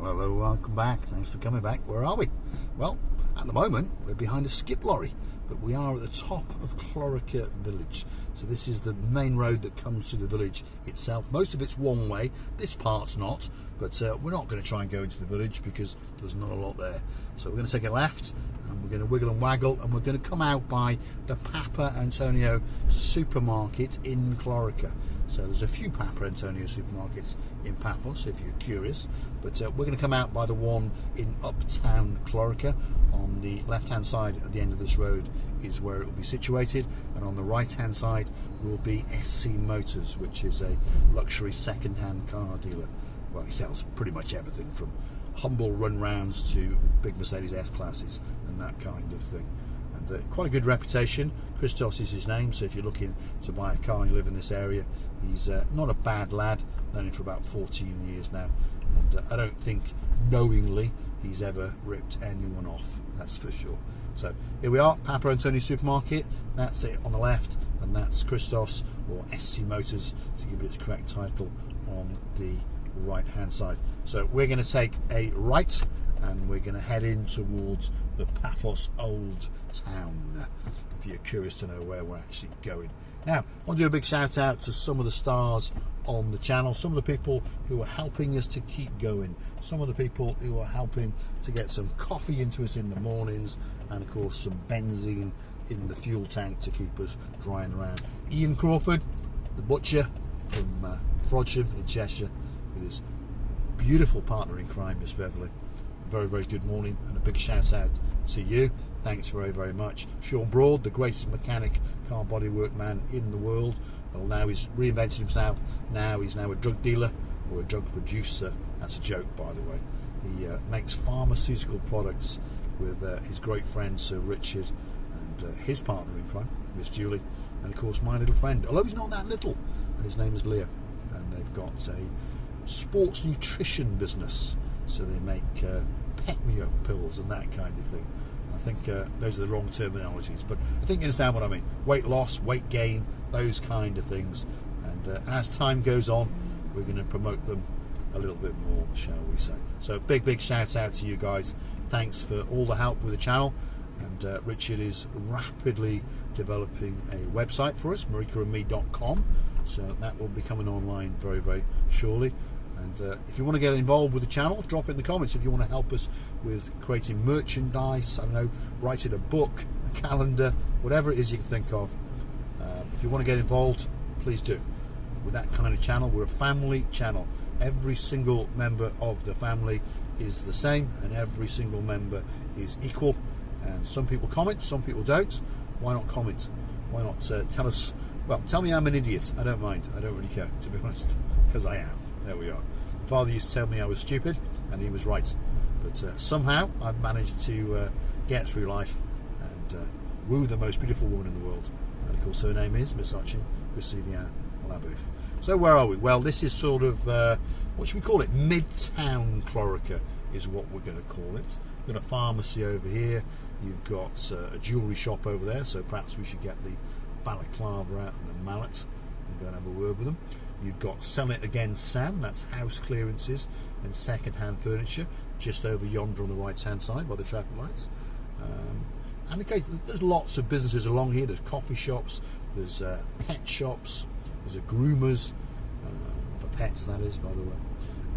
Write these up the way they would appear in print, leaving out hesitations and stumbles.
Hello, welcome back. Thanks for coming back. Where are we? Well, at the moment, we're behind a skip lorry, but we are at the top of Chloraka village. So this is the main road that comes to the village itself. Most of it's one way. This part's not, but we're not going to try and go into the village because there's not a lot there. So we're going to take a left, and we're going to wiggle and waggle, and we're going to come out by the Paphos Antonio supermarket in Chloraka. So there's a few Paphos Antonio supermarkets in Paphos, if you're curious, but we're going to come out by the one in uptown Chloraka. On the left-hand side at the end of this road is where it will be situated, and on the right-hand side will be SC Motors, which is a luxury second-hand car dealer. Well, he sells pretty much everything from humble run-rounds to big Mercedes S-classes and that kind of thing. And quite a good reputation. Christos is his name, so if you're looking to buy a car and you live in this area, he's not a bad lad. Known him for about 14 years now, and I don't think knowingly he's ever ripped anyone off, that's for sure. So here we are, Paphos Antonio supermarket. That's it on the left, and that's Christos, or SC Motors to give it its correct title, on the right hand side. So we're going to take a right, and we're going to head in towards the Paphos Old Town, if you're curious to know where we're actually going. Now, I want to do a big shout out to some of the stars on the channel, some of the people who are helping us to keep going, some of the people who are helping to get some coffee into us in the mornings, and of course some benzene in the fuel tank to keep us drying around. Ian Crawford, the butcher from Frodsham in Cheshire, with his beautiful partner in crime, Miss Beverly. Very, very good morning, and a big shout out to you. Thanks very, very much. Sean Broad, the greatest mechanic, car bodywork man in the world. Well, now he's reinvented himself. He's now a drug dealer, or a drug producer. That's a joke, by the way. He makes pharmaceutical products with his great friend Sir Richard, and his partner in crime, Miss Julie, and of course my little friend, although he's not that little, and his name is Leo. And they've got a sports nutrition business, so they make pick-me-up pills and that kind of thing. I think those are the wrong terminologies, but I think you understand what I mean. Weight loss, weight gain, those kind of things. And as time goes on, we're going to promote them a little bit more, shall we say. So big, big shout out to you guys. Thanks for all the help with the channel. And Richard is rapidly developing a website for us, marikaandme.com. So that will be coming online very, very shortly. And if you want to get involved with the channel, drop it in the comments. If you want to help us with creating merchandise, I don't know, writing a book, a calendar, whatever it is you can think of. If you want to get involved, please do. With that kind of channel, we're a family channel. Every single member of the family is the same, and every single member is equal. And some people comment, some people don't. Why not comment? Why not tell us, well, tell me I'm an idiot. I don't mind. I don't really care, to be honest, because I am. There we are. My father used to tell me I was stupid, and he was right. But somehow I've managed to get through life and woo the most beautiful woman in the world. And of course her name is Miss Archie Grisivia Labouf. So where are we? Well, this is sort of, what should we call it? Midtown Chloraka is what we're going to call it. We've got a pharmacy over here. You've got a jewellery shop over there, so perhaps we should get the balaclava out and the mallet and go and have a word with them. You've got Sell It Again Sam, that's house clearances and second-hand furniture, just over yonder on the right-hand side by the traffic lights. And okay, there's lots of businesses along here. There's coffee shops, there's pet shops, there's a groomers, for pets that is, by the way.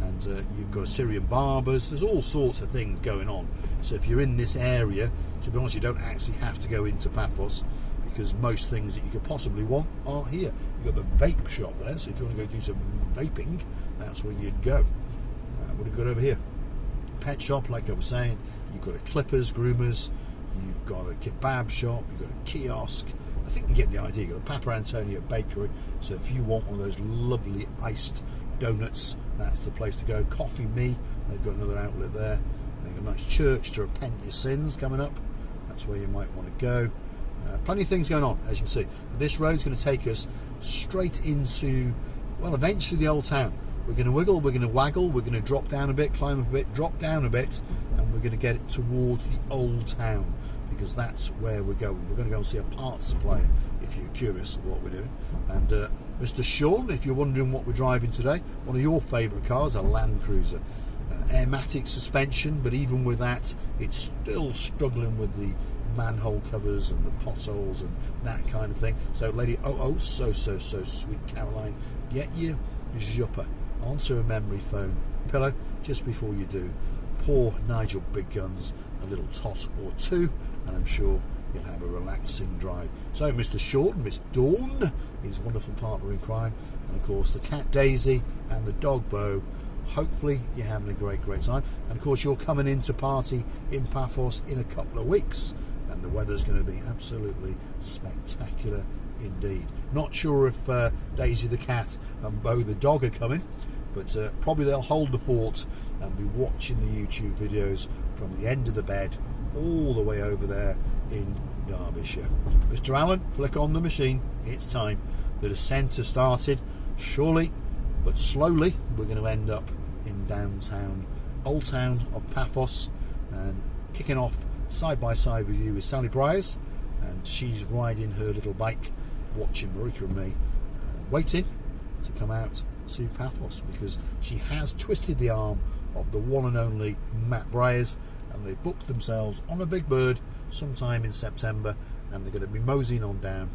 And you've got Assyrian barbers. There's all sorts of things going on. So if you're in this area, to be honest, you don't actually have to go into Paphos, because most things that you could possibly want are here. You've got the vape shop there, so if you want to go do some vaping, that's where you'd go. What have you got over here? Pet shop, like I was saying. You've got a clippers, groomers. You've got a kebab shop. You've got a kiosk. I think you get the idea. You've got a Paphos Antonio bakery. So if you want one of those lovely iced donuts, that's the place to go. Coffee Me, they've got another outlet there. They've got a nice church to repent your sins coming up. That's where you might want to go. Plenty of things going on, as you can see. This road's going to take us straight into, well, eventually the old town. We're going to wiggle, we're going to waggle, we're going to drop down a bit, climb up a bit, drop down a bit, and we're going to get it towards the old town, because that's where we're going. We're going to go and see a parts supplier, if you're curious what we're doing. And Mr. Sean, if you're wondering what we're driving today, one of your favourite cars, a Land Cruiser. airmatic suspension, but even with that, it's still struggling with the manhole covers and the potholes and that kind of thing. So lady so sweet Caroline, get your zhupper onto a memory foam pillow just before you do. Pour Nigel Big Guns a little toss or two, and I'm sure you'll have a relaxing drive. So Mr. Short and Miss Dawn, his wonderful partner in crime, and of course the cat Daisy and the dog Bo. Hopefully you're having a great time, and of course you're coming in to party in Paphos in a couple of weeks, and the weather's going to be absolutely spectacular indeed. Not sure if Daisy the cat and Bo the dog are coming, but probably they'll hold the fort and be watching the YouTube videos from the end of the bed all the way over there in Derbyshire. Mr. Allen, flick on the machine. It's time. The descent has started. Surely but slowly we're going to end up in downtown, Old Town of Paphos, and kicking off side by side with you is Sally Bryers, and she's riding her little bike, watching Marika and me, waiting to come out to Paphos, because she has twisted the arm of the one and only Matt Bryers, and they booked themselves on a big bird sometime in September, and they're going to be moseying on down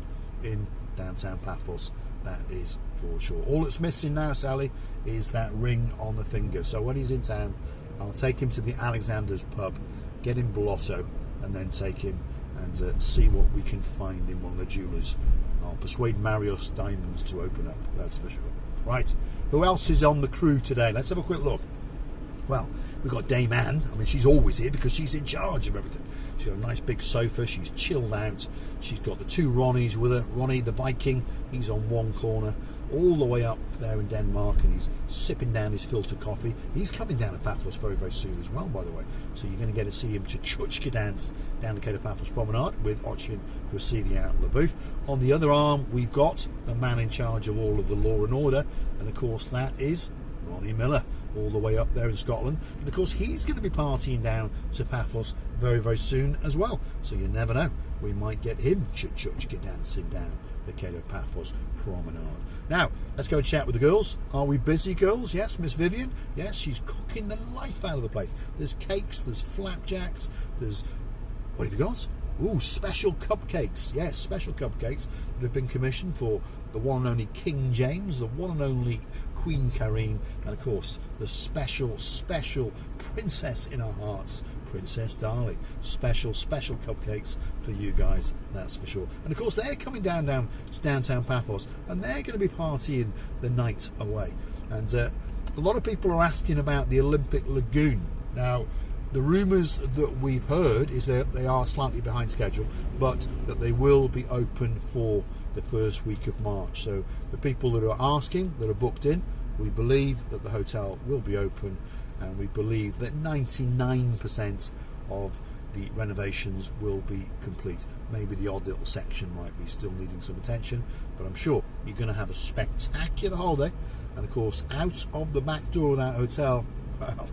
in downtown Paphos. That is for sure. All that's missing now, Sally, is that ring on the finger. So when he's in town, I'll take him to the Alexander's pub, get him blotto, and then take him and see what we can find in one of the jewellers. I'll persuade Marius Diamonds to open up, that's for sure. Right, who else is on the crew today? Let's have a quick look. Well, we've got Dame Anne. I mean, she's always here because she's in charge of everything. She's got a nice big sofa. She's chilled out. She's got the two Ronnies with her. Ronnie the Viking, he's on one corner, all the way up there in Denmark, and he's sipping down his filtered coffee. He's coming down to Paphos very soon as well, by the way. So you're going to get to see him to Chuchka dance down the Cato Paphos Promenade with Ochin receiving out in the booth. On the other arm, we've got the man in charge of all of the law and order, and of course that is Ronnie Miller, all the way up there in Scotland. And of course he's going to be partying down to Paphos very soon as well, so you never know, we might get him Chuchka dancing down the Cato Paphos Promenade. Now let's go chat with the girls. Are we busy, girls? Yes, Miss Vivian, yes, she's cooking the life out of the place. There's cakes, there's flapjacks, there's, what have you got? Ooh, special cupcakes. Yes, special cupcakes that have been commissioned for the one and only King James, the one and only Queen Karine, and of course the special princess in our hearts, Princess Darling. Special cupcakes for you guys, that's for sure. And of course they're coming down to downtown Paphos, and they're going to be partying the night away. And a lot of people are asking about the Olympic Lagoon. Now, the rumours that we've heard is that they are slightly behind schedule, but that they will be open for the first week of March. So the people that are asking, that are booked in, we believe that the hotel will be open, and we believe that 99% of the renovations will be complete. Maybe the odd little section might be still needing some attention, but I'm sure you're going to have a spectacular holiday. And of course, out of the back door of that hotel, well,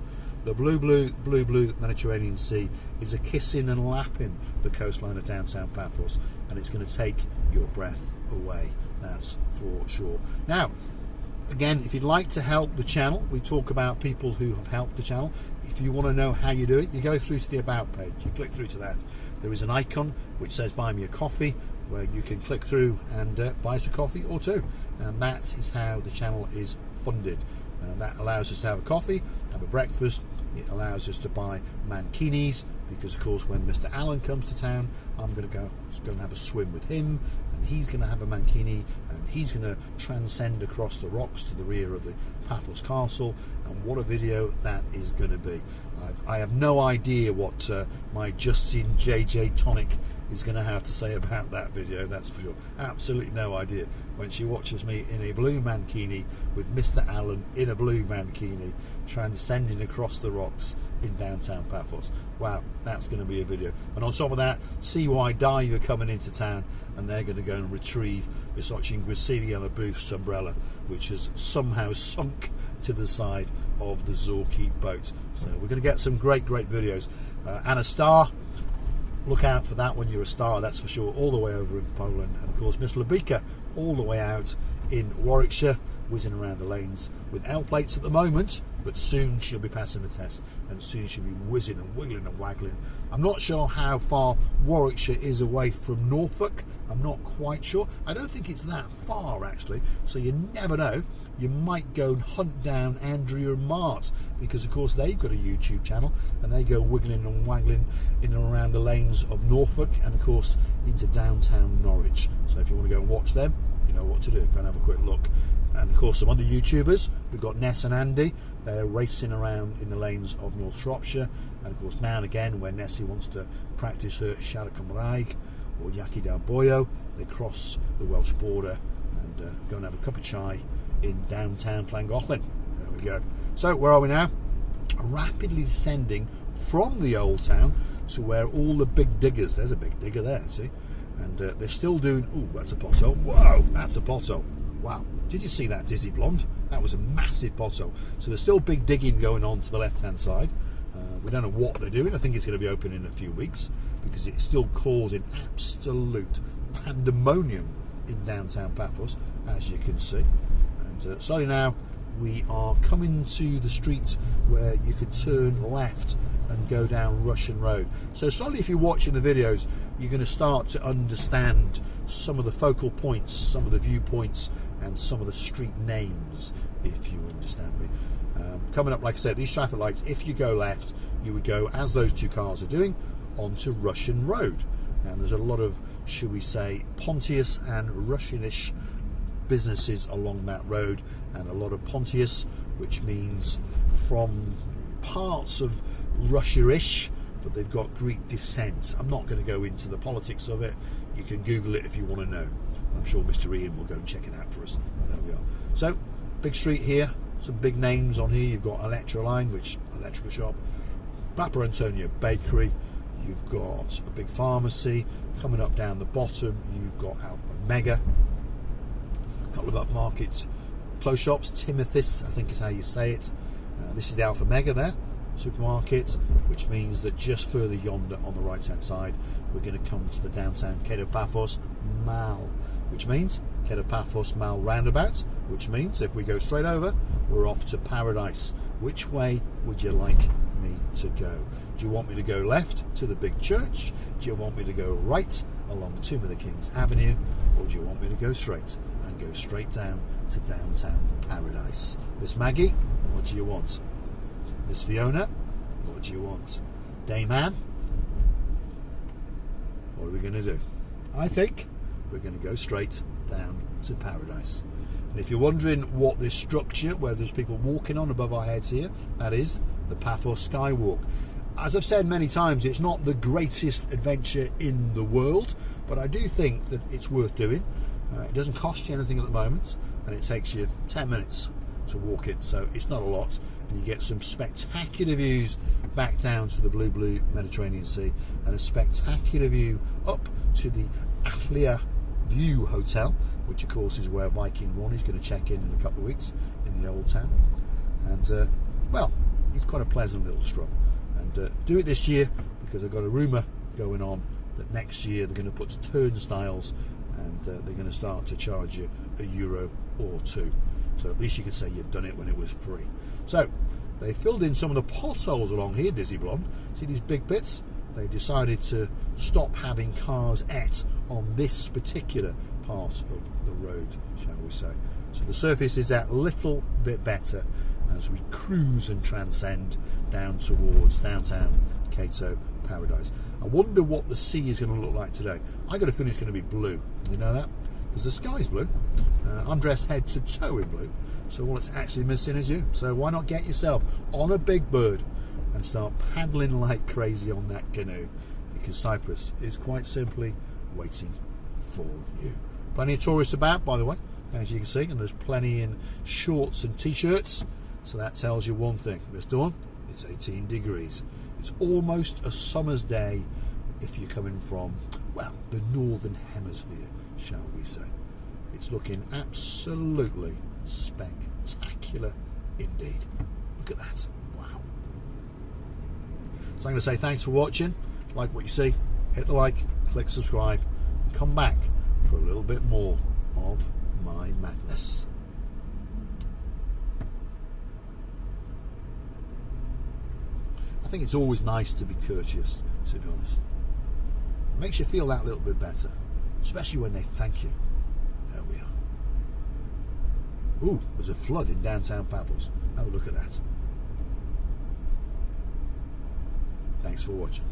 the blue Mediterranean Sea is a kissing and lapping the coastline of downtown Paphos, and it's going to take your breath away, that's for sure. Now, again, if you'd like to help the channel, we talk about people who have helped the channel. If you want to know how you do it, you go through to the About page, you click through to that. There is an icon which says Buy Me a Coffee, where you can click through and buy us a coffee or two, and that is how the channel is funded. That allows us to have a coffee, have a breakfast. It allows us to buy mankinis, because of course when Mr. Allen comes to town, I'm going to go and have a swim with him, and he's going to have a mankini, and he's going to transcend across the rocks to the rear of the Paphos Castle. And what a video that is going to be. I have no idea what my Justin JJ Tonic is going to have to say about that video, that's for sure. Absolutely no idea. When she watches me in a blue mankini with Mr. Allen in a blue mankini transcending across the rocks in downtown Paphos. Wow, that's going to be a video. And on top of that, CY Dive are coming into town, and they're going to go and retrieve Miss Ochin Graciliana Booth's umbrella, which has somehow sunk to the side of the Zorki boat. So we're going to get some great videos. And a star, look out for that when you're a star, that's for sure, all the way over in Poland. And of course Miss Lubika all the way out in Warwickshire, whizzing around the lanes with L plates at the moment, but soon she'll be passing the test, and soon she'll be whizzing and wiggling and waggling. I'm not sure how far Warwickshire is away from Norfolk. I'm not quite sure. I don't think it's that far, actually, so you never know. You might go and hunt down Andrea and Mart, because of course they've got a YouTube channel and they go wiggling and waggling in and around the lanes of Norfolk and of course into downtown Norwich. So if you want to go and watch them, you know what to do. Go and have a quick look. And of course some other YouTubers, we've got Ness and Andy. They're racing around in the lanes of North Shropshire, and of course now and again when Nessie wants to practice her Siarad Cymraeg or Yaki Del Boyo, they cross the Welsh border and go and have a cup of chai in downtown Llangollen. There we go. So where are we now? Rapidly descending from the old town to where all the big diggers, there's a big digger there, see, and they're still doing, oh, that's a pothole, whoa, that's a pothole, wow, did you see that, Dizzy Blonde? That was a massive pothole. So there's still big digging going on to the left hand side. We don't know what they're doing. I think it's going to be open in a few weeks, because it's still causing absolute pandemonium in downtown Paphos, as you can see. And sorry, now we are coming to the street where you could turn left and go down Russian Road. So slowly, if you're watching the videos, you're going to start to understand some of the focal points, some of the viewpoints, and some of the street names, if you understand me. Coming up, like I said, these traffic lights, if you go left, you would go, as those two cars are doing, onto Russian Road. And there's a lot of, should we say, Pontius and Russianish businesses along that road, and a lot of Pontius, which means from parts of Russia-ish, but they've got Greek descent. I'm not going to go into the politics of it. You can Google it if you want to know. I'm sure Mr. Ian will go and check it out for us. There we are. So, big street here. Some big names on here. You've got Electroline, which electrical shop. Papa Antonio Bakery. You've got a big pharmacy. Coming up down the bottom, you've got Alpha Mega. A couple of upmarket clothes shops. Timothy's, I think is how you say it. This is the Alpha Mega there. Supermarket, which means that just further yonder on the right hand side, we're going to come to the downtown Paphos Mall, which means Paphos Mall roundabout, which means if we go straight over, we're off to Paradise. Which way would you like me to go? Do you want me to go left to the big church? Do you want me to go right along Tomb of the Kings Avenue? Or do you want me to go straight and go straight down to downtown Paradise? Miss Maggie, what do you want? Miss Fiona, what do you want? Dame Anne, what are we going to do? I think we're going to go straight down to Paradise. And if you're wondering what this structure, where there's people walking on above our heads here, that is the Paphos Skywalk. As I've said many times, it's not the greatest adventure in the world, but I do think that it's worth doing. It doesn't cost you anything at the moment, and it takes you 10 minutes to walk it, so it's not a lot, and you get some spectacular views back down to the blue Mediterranean Sea, and a spectacular view up to the Athlia View Hotel, which of course is where Viking Ronnie's going to check in a couple of weeks in the old town. And well, it's quite a pleasant little stroll, and do it this year, because I've got a rumour going on that next year they're going to put turnstiles, and they're going to start to charge you €1 or €2. So at least you can say you've done it when it was free. So they filled in some of the potholes along here, Dizzy Blonde. See these big bits? They decided to stop having cars on this particular part of the road, shall we say. So the surface is that little bit better as we cruise and transcend down towards downtown Cato Paradise. I wonder what the sea is going to look like today. I got a feeling it's going to be blue. You know that? Because the sky's blue. I'm dressed head to toe in blue, so all it's actually missing is you. So why not get yourself on a big bird and start paddling like crazy on that canoe, because Cyprus is quite simply waiting for you. Plenty of tourists about, by the way, as you can see, and there's plenty in shorts and t-shirts, so that tells you one thing. This dawn, it's 18 degrees. It's almost a summer's day if you're coming from, well, the northern hemisphere, shall we say. It's looking absolutely spectacular indeed. Look at that. Wow. So I'm going to say thanks for watching. Like what you see, hit the like, click subscribe, and come back for a little bit more of my madness. I think it's always nice to be courteous, to be honest. It makes you feel that little bit better, especially when they thank you. There we are. Ooh, there's a flood in downtown Paphos. Have a look at that. Thanks for watching.